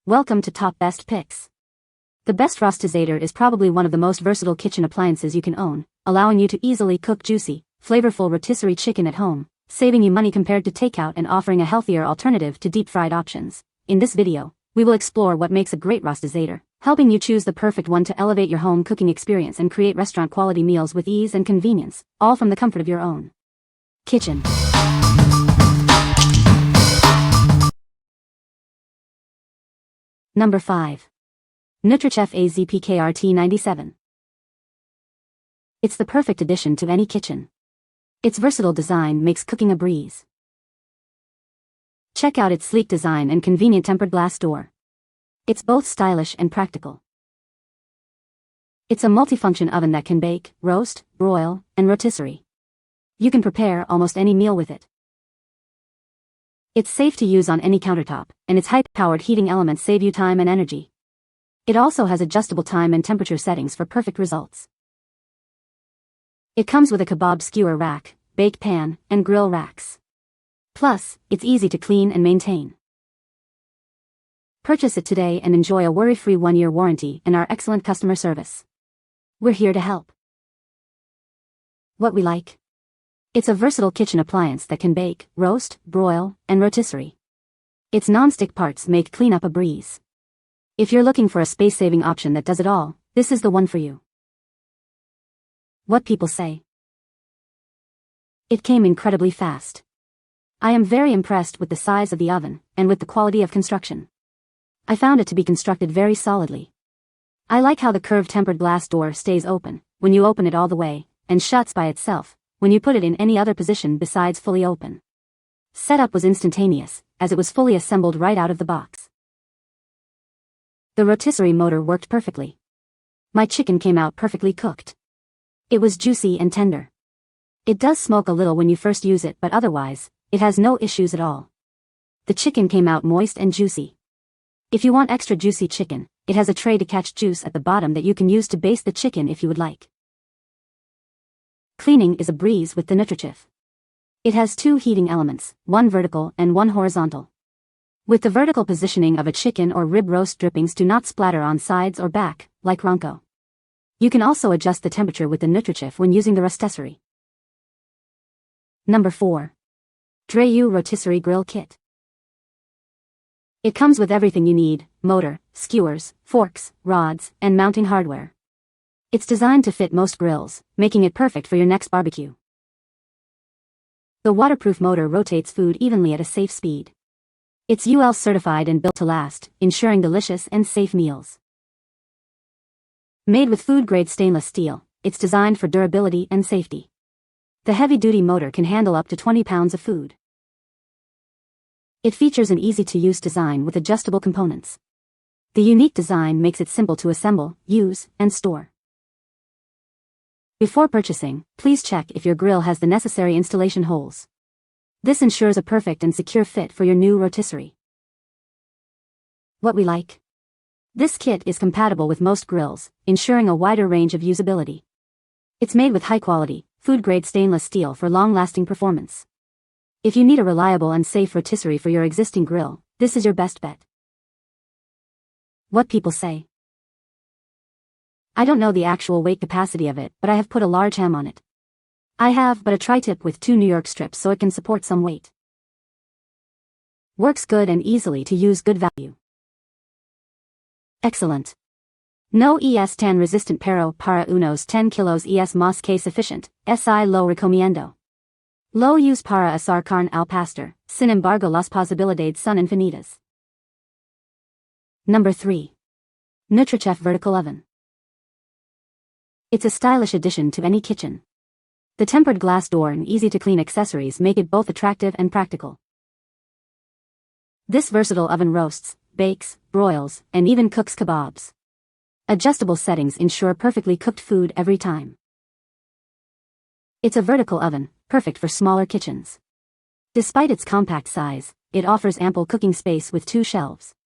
Welcome to Top Best Picks. The best Rostizador is probably one of the most versatile kitchen appliances you can own, allowing you to easily cook juicy, flavorful rotisserie chicken at home, saving you money compared to takeout and offering a healthier alternative to deep-fried options. In this video, we will explore what makes a great Rostizador, helping you choose the perfect one to elevate your home cooking experience and create restaurant-quality meals with ease and convenience, all from the comfort of your own kitchen. Number 5. Nutrichef AZPKRT97. It's the perfect addition to any kitchen. Its versatile design makes cooking a breeze. Check out its sleek design and convenient tempered glass door. It's both stylish and practical. It's a multifunction oven that can bake, roast, broil, and rotisserie. You can prepare almost any meal with it. It's safe to use on any countertop, and its high-powered heating elements save you time and energy. It also has adjustable time and temperature settings for perfect results. It comes with a kebab skewer rack, bake pan, and grill racks. Plus, it's easy to clean and maintain. Purchase it today and enjoy a worry-free 1-year warranty and our excellent customer service. We're here to help. What we like? It's a versatile kitchen appliance that can bake, roast, broil, and rotisserie. Its non-stick parts make cleanup a breeze. If you're looking for a space-saving option that does it all, this is the one for you. What people say? It came incredibly fast. I am very impressed with the size of the oven, and with the quality of construction. I found it to be constructed very solidly. I like how the curved tempered glass door stays open when you open it all the way, and shuts by itself when you put it in any other position besides fully open. Setup was instantaneous, as it was fully assembled right out of the box. The rotisserie motor worked perfectly. My chicken came out perfectly cooked. It was juicy and tender. It does smoke a little when you first use it, but otherwise, it has no issues at all. The chicken came out moist and juicy. If you want extra juicy chicken, it has a tray to catch juice at the bottom that you can use to baste the chicken if you would like. Cleaning is a breeze with the Nutrichef. It has 2 heating elements, one vertical and one horizontal. With the vertical positioning of a chicken or rib roast, drippings do not splatter on sides or back, like Ronco. You can also adjust the temperature with the Nutrichef when using the Rotisserie. Number 4. Dreyoo Rotisserie Grill Kit. It comes with everything you need: motor, skewers, forks, rods, and mounting hardware. It's designed to fit most grills, making it perfect for your next barbecue. The waterproof motor rotates food evenly at a safe speed. It's UL certified and built to last, ensuring delicious and safe meals. Made with food-grade stainless steel, it's designed for durability and safety. The heavy-duty motor can handle up to 20 pounds of food. It features an easy-to-use design with adjustable components. The unique design makes it simple to assemble, use, and store. Before purchasing, please check if your grill has the necessary installation holes. This ensures a perfect and secure fit for your new rotisserie. What we like? This kit is compatible with most grills, ensuring a wider range of usability. It's made with high-quality, food-grade stainless steel for long-lasting performance. If you need a reliable and safe rotisserie for your existing grill, this is your best bet. What people say? I don't know the actual weight capacity of it, but I have put a large ham on it. I have but a tri-tip with 2 New York strips so it can support some weight. Works good and easily to use, good value. Excellent. No es tan resistant pero para unos 10 kilos es más que sufficient, si lo recomiendo. Lo use para asar carne al pastor, sin embargo las posibilidades son infinitas. Number 3. Nutrichef Vertical Oven. It's a stylish addition to any kitchen. The tempered glass door and easy-to-clean accessories make it both attractive and practical. This versatile oven roasts, bakes, broils, and even cooks kebabs. Adjustable settings ensure perfectly cooked food every time. It's a vertical oven, perfect for smaller kitchens. Despite its compact size, it offers ample cooking space with 2 shelves.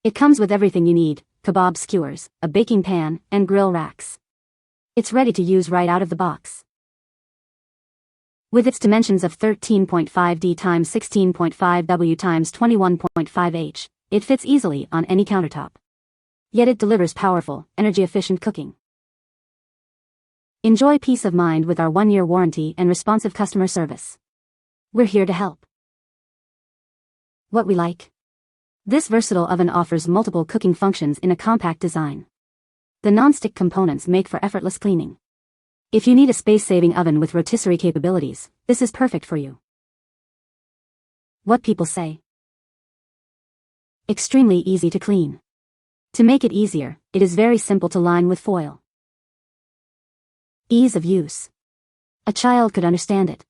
It comes with everything you need: kebab skewers, a baking pan, and grill racks. It's ready to use right out of the box. With its dimensions of 13.5D x 16.5W x 21.5H, it fits easily on any countertop. Yet it delivers powerful, energy-efficient cooking. Enjoy peace of mind with our 1-year warranty and responsive customer service. We're here to help. What we like. This versatile oven offers multiple cooking functions in a compact design. The non-stick components make for effortless cleaning. If you need a space-saving oven with rotisserie capabilities, this is perfect for you. What people say. Extremely easy to clean. To make it easier, it is very simple to line with foil. Ease of use. A child could understand it.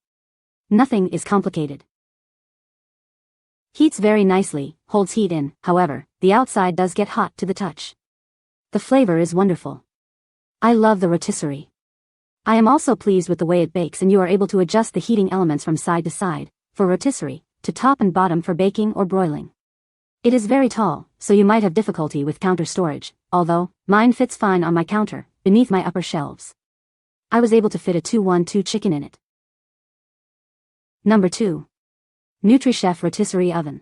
Nothing is complicated. Heats very nicely, holds heat in, however, the outside does get hot to the touch. The flavor is wonderful. I love the rotisserie. I am also pleased with the way it bakes, and you are able to adjust the heating elements from side to side, for rotisserie, to top and bottom for baking or broiling. It is very tall, so you might have difficulty with counter storage, although, mine fits fine on my counter, beneath my upper shelves. I was able to fit a 2-1-2 chicken in it. Number 2. Nutrichef Rotisserie Oven.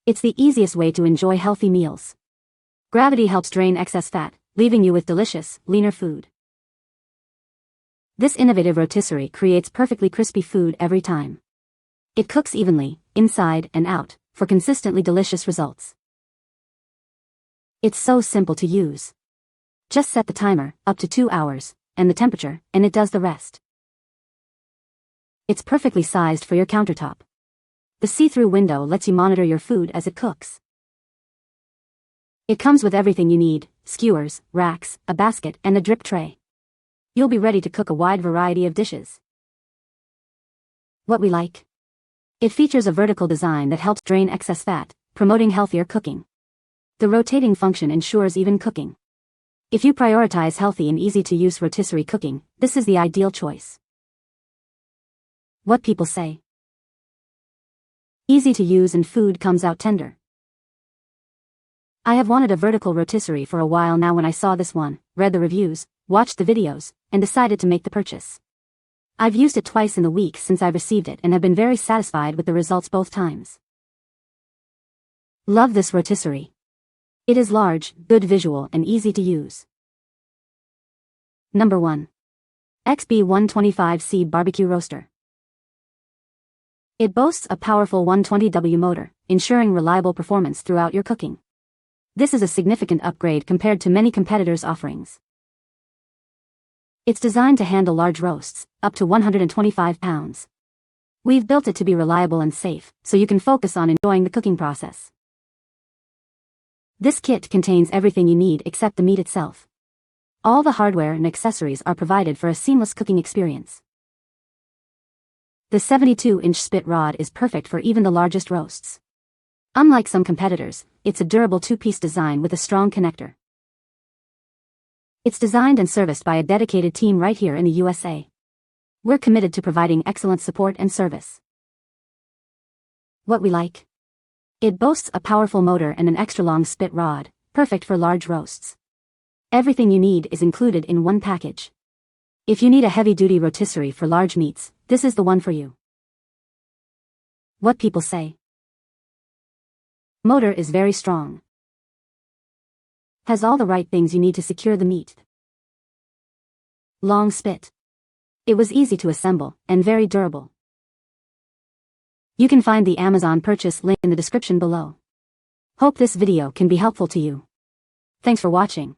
It's the easiest way to enjoy healthy meals. Gravity helps drain excess fat, leaving you with delicious, leaner food. This innovative rotisserie creates perfectly crispy food every time. It cooks evenly, inside and out, for consistently delicious results. It's so simple to use. Just set the timer, up to 2 hours, and the temperature, and it does the rest. It's perfectly sized for your countertop. The see-through window lets you monitor your food as it cooks. It comes with everything you need: skewers, racks, a basket, and a drip tray. You'll be ready to cook a wide variety of dishes. What we like. It features a vertical design that helps drain excess fat, promoting healthier cooking. The rotating function ensures even cooking. If you prioritize healthy and easy-to-use rotisserie cooking, this is the ideal choice. What people say. Easy to use and food comes out tender. I have wanted a vertical rotisserie for a while now. When I saw this one, read the reviews, watched the videos, and decided to make the purchase. I've used it twice in the week since I received it and have been very satisfied with the results both times. Love this rotisserie. It is large, good visual, and easy to use. Number 1. XB125C BBQ Roaster. It boasts a powerful 120W motor, ensuring reliable performance throughout your cooking. This is a significant upgrade compared to many competitors' offerings. It's designed to handle large roasts, up to 125 pounds. We've built it to be reliable and safe, so you can focus on enjoying the cooking process. This kit contains everything you need except the meat itself. All the hardware and accessories are provided for a seamless cooking experience. The 72-inch spit rod is perfect for even the largest roasts. Unlike some competitors, it's a durable 2-piece design with a strong connector. It's designed and serviced by a dedicated team right here in the USA. We're committed to providing excellent support and service. What we like. It boasts a powerful motor and an extra-long spit rod, perfect for large roasts. Everything you need is included in one package. If you need a heavy-duty rotisserie for large meats, this is the one for you. What people say. Motor is very strong. Has all the right things you need to secure the meat. Long spit. It was easy to assemble, and very durable. You can find the Amazon purchase link in the description below. Hope this video can be helpful to you. Thanks for watching.